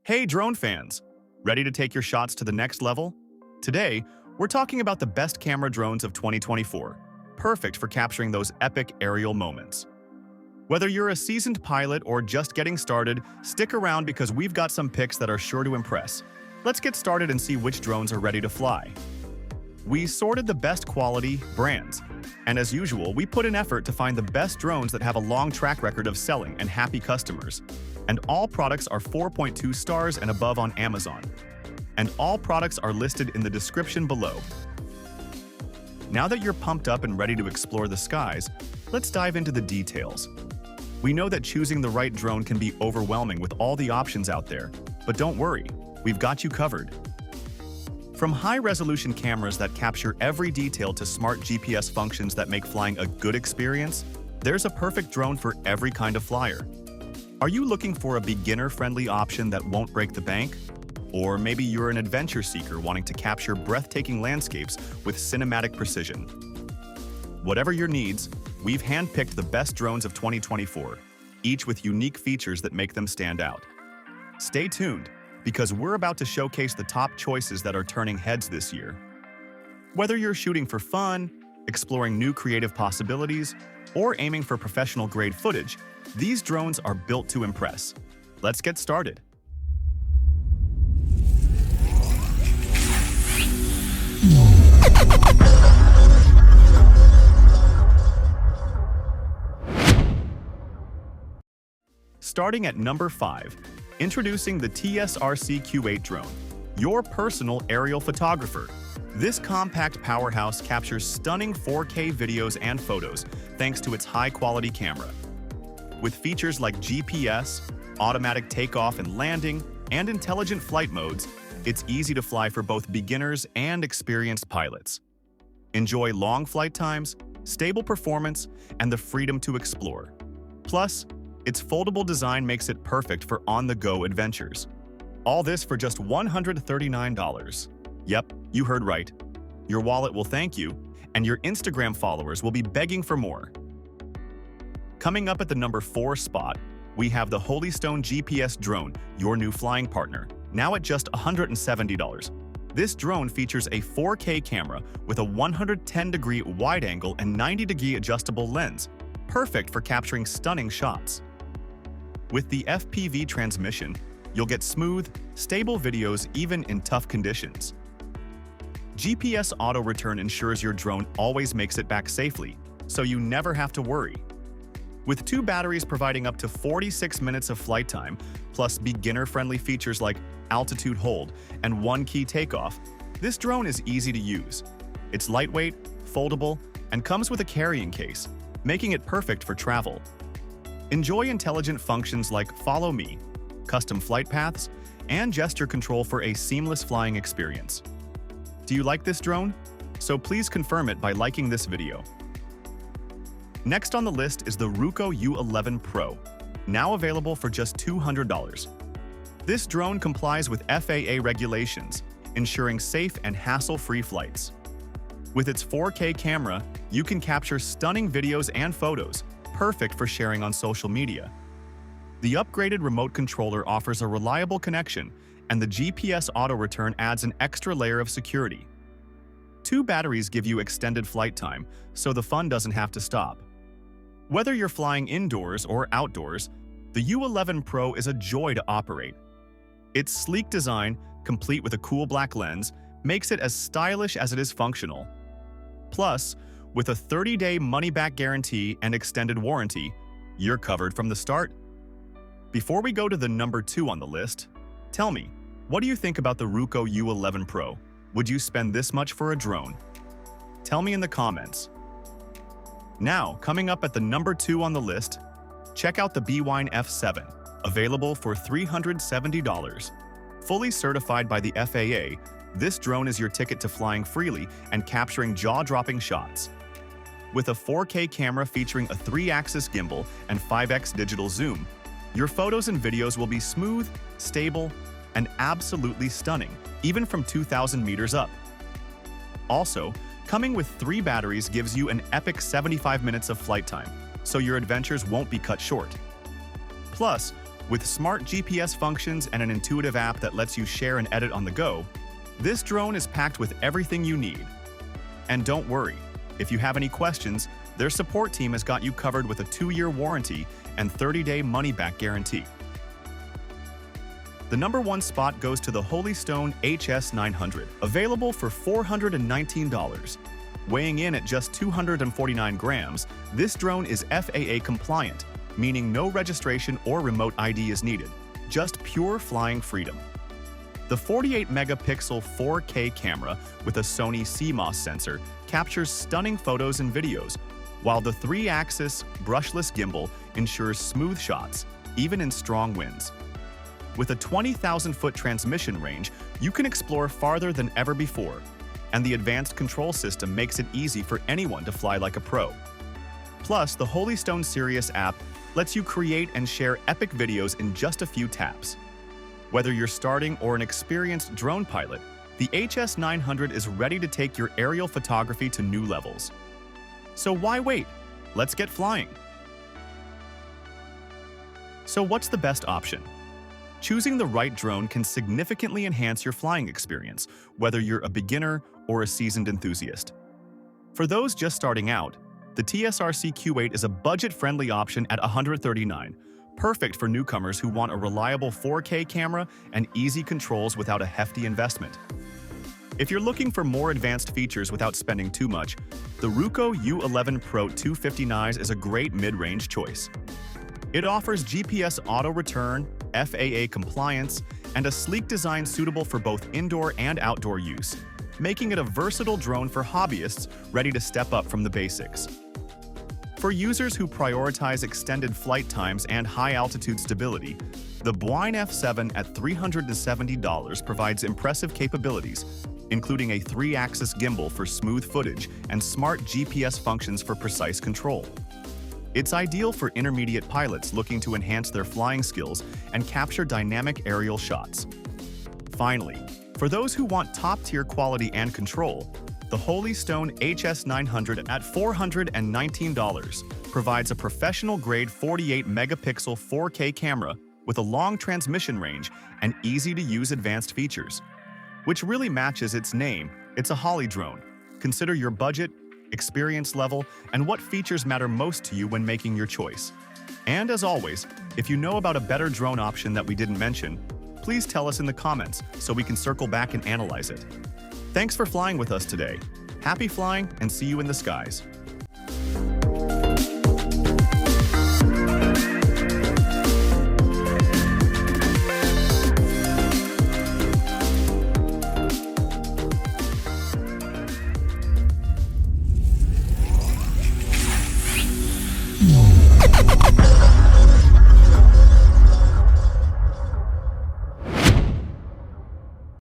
Hey drone fans! Ready to take your shots to the next level? Today, we're talking about the best camera drones of 2024, perfect for capturing those epic aerial moments. Whether you're a seasoned pilot or just getting started, stick around because we've got some picks that are sure to impress. Let's get started and see which drones are ready to fly. We sorted the best quality brands, and as usual, we put in effort to find the best drones that have a long track record of selling and happy customers. And all products are 4.2 stars and above on Amazon. And all products are listed in the description below. Now that you're pumped up and ready to explore the skies, let's dive into the details. We know that choosing the right drone can be overwhelming with all the options out there, but don't worry, we've got you covered. From high-resolution cameras that capture every detail to smart GPS functions that make flying a good experience, there's a perfect drone for every kind of flyer. Are you looking for a beginner-friendly option that won't break the bank? Or maybe you're an adventure seeker wanting to capture breathtaking landscapes with cinematic precision. Whatever your needs, we've handpicked the best drones of 2024, each with unique features that make them stand out. Stay tuned, because we're about to showcase the top choices that are turning heads this year. Whether you're shooting for fun, exploring new creative possibilities, or aiming for professional-grade footage, these drones are built to impress. Let's get started. Starting at number 5, introducing the TSRC Q8 drone, your personal aerial photographer. This compact powerhouse captures stunning 4K videos and photos thanks to its high-quality camera. With features like GPS, automatic takeoff and landing, and intelligent flight modes, it's easy to fly for both beginners and experienced pilots. Enjoy long flight times, stable performance, and the freedom to explore. Plus, its foldable design makes it perfect for on-the-go adventures. All this for just $139. Yep, you heard right. Your wallet will thank you, and your Instagram followers will be begging for more. Coming up at the number 4 spot, we have the Holystone GPS drone, your new flying partner, now at just $170. This drone features a 4K camera with a 110-degree wide-angle and 90-degree adjustable lens, perfect for capturing stunning shots. With the FPV transmission, you'll get smooth, stable videos even in tough conditions. GPS auto return ensures your drone always makes it back safely, so you never have to worry. With 2 batteries providing up to 46 minutes of flight time, plus beginner-friendly features like altitude hold and one-key takeoff, this drone is easy to use. It's lightweight, foldable, and comes with a carrying case, making it perfect for travel. Enjoy intelligent functions like Follow Me, custom flight paths, and gesture control for a seamless flying experience. Do you like this drone? So please confirm it by liking this video. Next on the list is the Ruco U11 Pro, now available for just $200. This drone complies with FAA regulations, ensuring safe and hassle-free flights. With its 4K camera, you can capture stunning videos and photos, perfect for sharing on social media. The upgraded remote controller offers a reliable connection, and the GPS auto return adds an extra layer of security. 2 batteries give you extended flight time, so the fun doesn't have to stop. Whether you're flying indoors or outdoors, the U11 Pro is a joy to operate. Its sleek design, complete with a cool black lens, makes it as stylish as it is functional. Plus, with a 30-day money-back guarantee and extended warranty, you're covered from the start. Before we go to the number 2 on the list, tell me, what do you think about the Ruco U11 Pro? Would you spend this much for a drone? Tell me in the comments. Now, coming up at the number 2 on the list, check out the Bwine F7, available for $370. Fully certified by the FAA, this drone is your ticket to flying freely and capturing jaw-dropping shots. With a 4K camera featuring a 3-axis gimbal and 5x digital zoom, your photos and videos will be smooth, stable, and absolutely stunning, even from 2,000 meters up. Also, coming with 3 batteries gives you an epic 75 minutes of flight time, so your adventures won't be cut short. Plus, With smart GPS functions and an intuitive app that lets you share and edit on the go, this drone is packed with everything you need. And don't worry, if you have any questions, their support team has got you covered with a 2-year warranty and 30-day money-back guarantee. The number 1 spot goes to the Holystone HS900, available for $419. Weighing in at just 249 grams, this drone is FAA compliant, meaning no registration or remote ID is needed, just pure flying freedom. The 48-megapixel 4K camera with a Sony CMOS sensor captures stunning photos and videos, while the 3-axis brushless gimbal ensures smooth shots, even in strong winds. With a 20,000-foot transmission range, you can explore farther than ever before, and the advanced control system makes it easy for anyone to fly like a pro. Plus, the Holystone Sirius app lets you create and share epic videos in just a few taps. Whether you're starting or an experienced drone pilot, the HS900 is ready to take your aerial photography to new levels. So why wait? Let's get flying. So what's the best option? Choosing the right drone can significantly enhance your flying experience, whether you're a beginner or a seasoned enthusiast. For those just starting out, the TSRC Q8 is a budget-friendly option at $139, perfect for newcomers who want a reliable 4K camera and easy controls without a hefty investment. If you're looking for more advanced features without spending too much, the Ruco U11 Pro 250 is a great mid-range choice. It offers GPS auto-return, FAA compliance, and a sleek design suitable for both indoor and outdoor use, making it a versatile drone for hobbyists ready to step up from the basics. For users who prioritize extended flight times and high-altitude stability, the Boeing F7 at $370 provides impressive capabilities, including a 3-axis gimbal for smooth footage and smart GPS functions for precise control. It's ideal for intermediate pilots looking to enhance their flying skills and capture dynamic aerial shots. Finally, for those who want top-tier quality and control, the Holystone HS900 at $419 provides a professional-grade 48-megapixel 4K camera with a long transmission range and easy-to-use advanced features. Which really matches its name, it's a Holly drone. Consider your budget, experience level, and what features matter most to you when making your choice. And as always, if you know about a better drone option that we didn't mention, please tell us in the comments so we can circle back and analyze it. Thanks for flying with us today. Happy flying and see you in the skies.